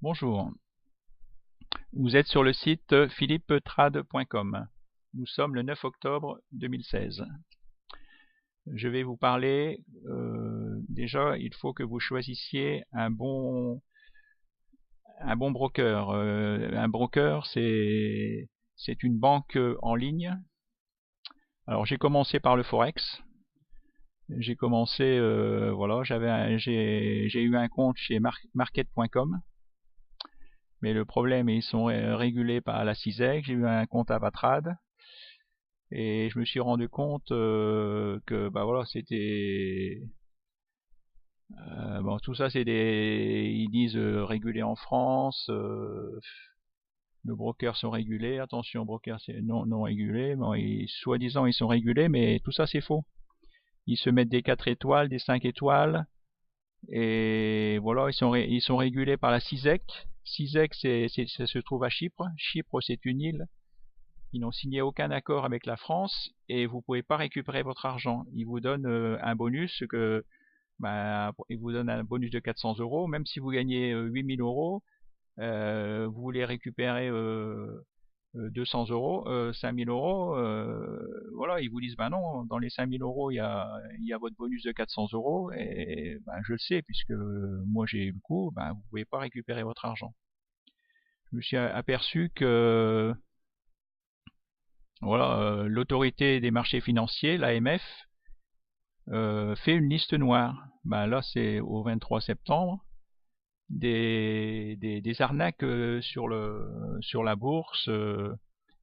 Bonjour, vous êtes sur le site philippetrad.com. Nous sommes le 9 octobre 2016. Je vais vous parler, déjà il faut que vous choisissiez un bon broker. Un broker c'est une banque en ligne. Alors j'ai commencé par le Forex. J'ai commencé, voilà, j'ai eu un compte chez market.com. Mais le problème, ils sont régulés par la CISEC. J'ai eu un compte à Patrad et je me suis rendu compte que bah voilà, c'était bon, tout ça c'est ils disent régulés en France. Nos brokers sont régulés. Attention, brokers c'est non régulés. Bon, soi-disant ils sont régulés, mais tout ça c'est faux. Ils se mettent des 4 étoiles, des 5 étoiles. Et voilà, ils sont régulés par la CISEC. CISEC, ça se trouve à Chypre. Chypre, c'est une île. Ils n'ont signé aucun accord avec la France et vous ne pouvez pas récupérer votre argent. Ils vous donnent un bonus ils vous donnent un bonus de 400 euros. Même si vous gagnez 8000 euros, vous voulez récupérer 200 euros, 5000 euros, voilà, ils vous disent, ben non, dans les 5000 euros, il y a votre bonus de 400 euros, et ben, je le sais, puisque moi j'ai eu le coup, ben, vous pouvez pas récupérer votre argent. Je me suis aperçu que, voilà, l'autorité des marchés financiers, l'AMF, fait une liste noire. Ben là, c'est au 23 septembre, des arnaques sur la bourse.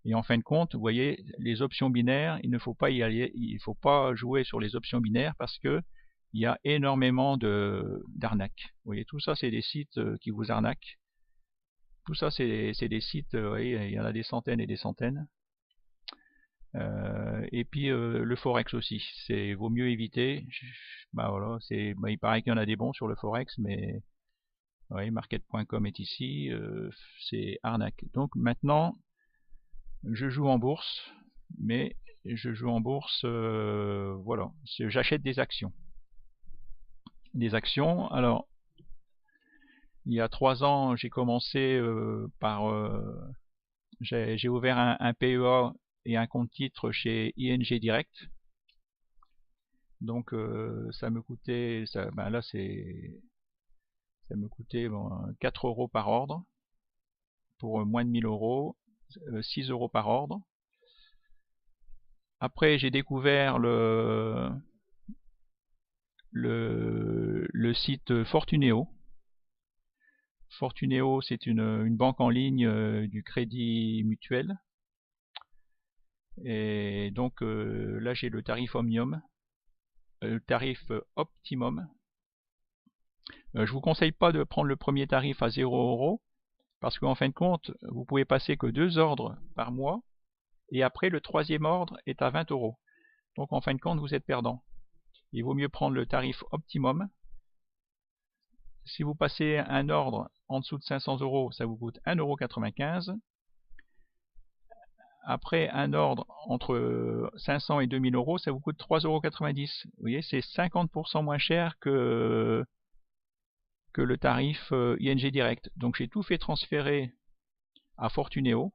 Et en fin de compte, vous voyez, les options binaires, il ne faut pas y aller, il faut pas jouer sur les options binaires parce que il y a énormément d'arnaques. Vous voyez, tout ça, c'est des sites qui vous arnaquent. Tout ça, c'est des sites, vous voyez, il y en a des centaines et des centaines. Et puis le forex aussi, c'est vaut mieux éviter. Bah voilà, il paraît qu'il y en a des bons sur le forex, mais oui, market.com est ici, c'est arnaque. Donc maintenant, je joue en bourse, mais je joue en bourse, voilà, j'achète des actions. Des actions, alors, il y a 3 ans, j'ai commencé j'ai ouvert un PEA et un compte titre chez ING Direct. Donc ça me coûtait, ben là ça me coûtait 4 euros par ordre, pour moins de 1000 euros, 6 euros par ordre. Après, j'ai découvert le site Fortuneo. Fortuneo, c'est une banque en ligne du crédit mutuel. Et donc là, j'ai le tarif Omnium, le tarif Optimum. Je vous conseille pas de prendre le premier tarif à 0 euros parce qu'en fin de compte, vous pouvez passer que 2 ordres par mois et après le troisième ordre est à 20 euros. Donc en fin de compte, vous êtes perdant. Il vaut mieux prendre le tarif Optimum. Si vous passez un ordre en dessous de 500 euros, ça vous coûte 1,95 €. Après un ordre entre 500 et 2000 euros, ça vous coûte 3,90 €. Vous voyez, c'est 50% moins cher que le tarif ING Direct. Donc j'ai tout fait transférer à Fortuneo.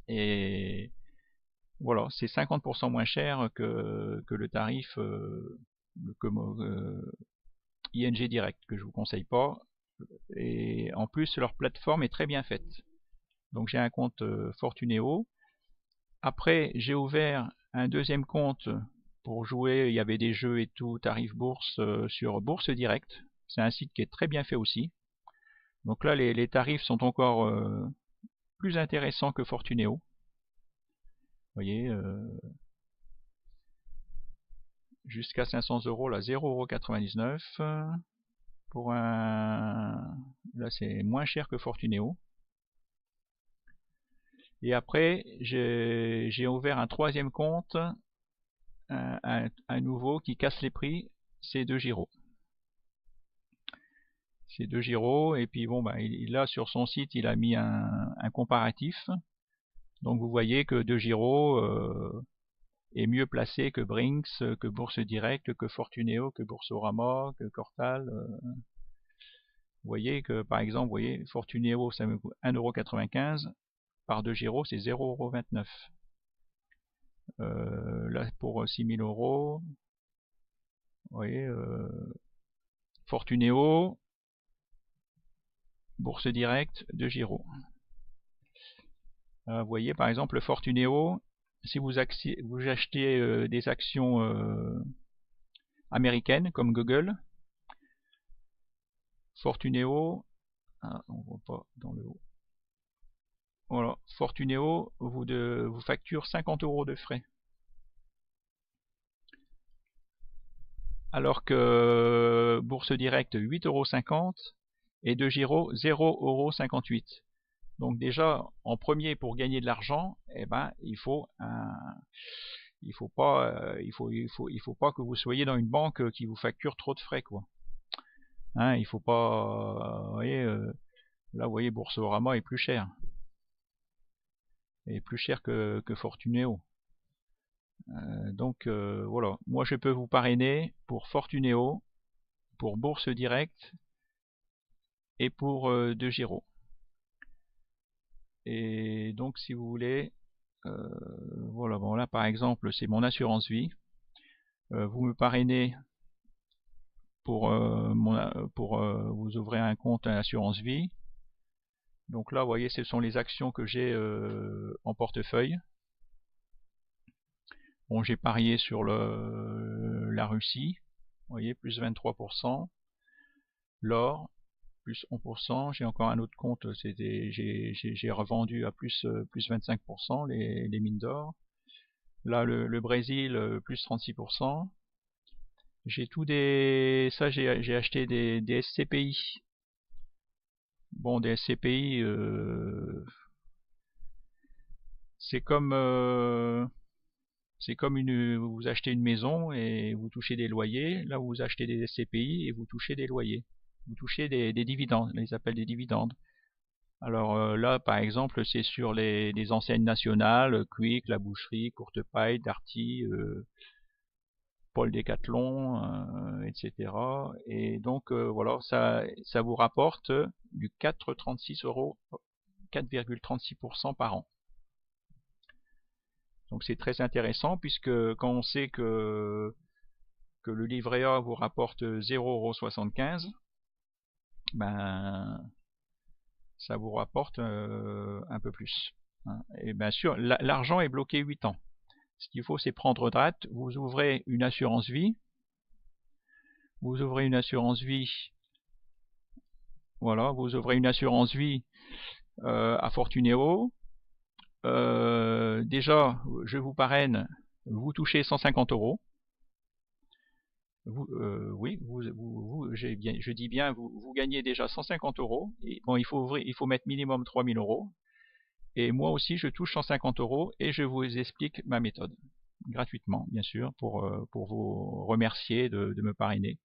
Et voilà, c'est 50% moins cher que le tarif ING Direct, que je vous conseille pas. Et en plus, leur plateforme est très bien faite. Donc j'ai un compte Fortuneo. Après, j'ai ouvert un deuxième compte pour jouer. Il y avait des jeux et tout, tarif bourse sur Bourse Direct. C'est un site qui est très bien fait aussi. Donc là, les tarifs sont encore plus intéressants que Fortuneo. Vous voyez, jusqu'à 500 euros, là 0,99 €. Pour là, c'est moins cher que Fortuneo. Et après, j'ai ouvert un troisième compte, un nouveau qui casse les prix, c'est DeGiro. C'est DeGiro, et puis bon, bah, là sur son site, il a mis un comparatif. Donc vous voyez que DeGiro est mieux placé que Brinks, que Bourse Direct, que Fortuneo, que Boursorama, que Cortal. Vous voyez que par exemple, vous voyez, Fortuneo, ça me coûte 1,95 €, par DEGIRO, c'est 0,29 €. Là, pour 6 000 €, vous voyez, Fortuneo, Bourse Directe, DEGIRO. Vous voyez, par exemple, le Fortuneo, si vous achetez des actions américaines comme Google, Fortuneo, on voit pas dans le haut. Voilà, Fortuneo vous facture 50 € de frais. Alors que Bourse Directe 8,50 € et DEGIRO 0,58 €. Donc déjà, en premier, pour gagner de l'argent, eh ben, il faut pas que vous soyez dans une banque qui vous facture trop de frais, quoi. Hein, il faut pas, vous voyez, là, vous voyez, Boursorama est plus cher. Et plus cher que Fortuneo. Donc voilà, moi je peux vous parrainer pour Fortuneo, pour Bourse Directe et pour DEGIRO. Et donc si vous voulez, voilà, bon là par exemple c'est mon assurance vie. Vous me parrainez pour, vous ouvrir un compte à assurance vie. Donc là vous voyez ce sont les actions que j'ai en portefeuille. Bon, j'ai parié sur la Russie, vous voyez, plus 23%, l'or, plus 11%, j'ai encore un autre compte, j'ai revendu à plus 25% les mines d'or. Là, le Brésil, plus 36%. J'ai ça j'ai acheté des SCPI. Bon, des SCPI, c'est comme vous achetez une maison et vous touchez des loyers. Là, vous achetez des SCPI et vous touchez des loyers. Vous touchez des dividendes, on les appelle des dividendes. Alors là, par exemple, c'est sur des enseignes nationales, Quick, La Boucherie, Courtepaille, Darty, Paul Décathlon, etc. Et donc voilà, ça vous rapporte du 4,36% par an. Donc c'est très intéressant puisque quand on sait que le livret A vous rapporte 0,75 €, ben ça vous rapporte un peu plus. Et bien sûr, l'argent est bloqué 8 ans. Ce qu'il faut, c'est prendre date. Vous ouvrez une assurance vie. Vous ouvrez une assurance vie. Voilà, vous ouvrez une assurance vie à Fortuneo. Déjà, je vous parraine. Vous touchez 150 €. Oui, je dis bien, vous gagnez déjà 150 €. Et bon, il faut mettre minimum 3 000 €. Et moi aussi, je touche 150 € et je vous explique ma méthode. Gratuitement, bien sûr, pour vous remercier de me parrainer.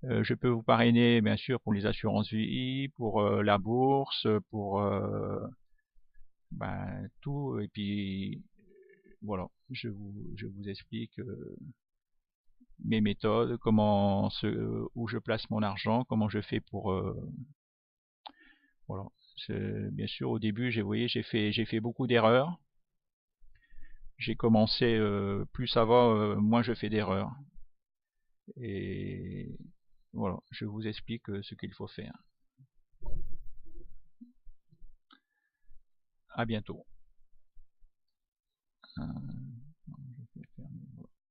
Je peux vous parrainer, bien sûr, pour les assurances vie, pour la bourse, pour tout. Et puis, voilà, je vous explique mes méthodes, où je place mon argent, comment je fais pour... voilà. Bien sûr, au début, j'ai fait beaucoup d'erreurs. J'ai commencé, plus ça va, moins je fais d'erreurs. Et voilà, je vous explique ce qu'il faut faire. À bientôt.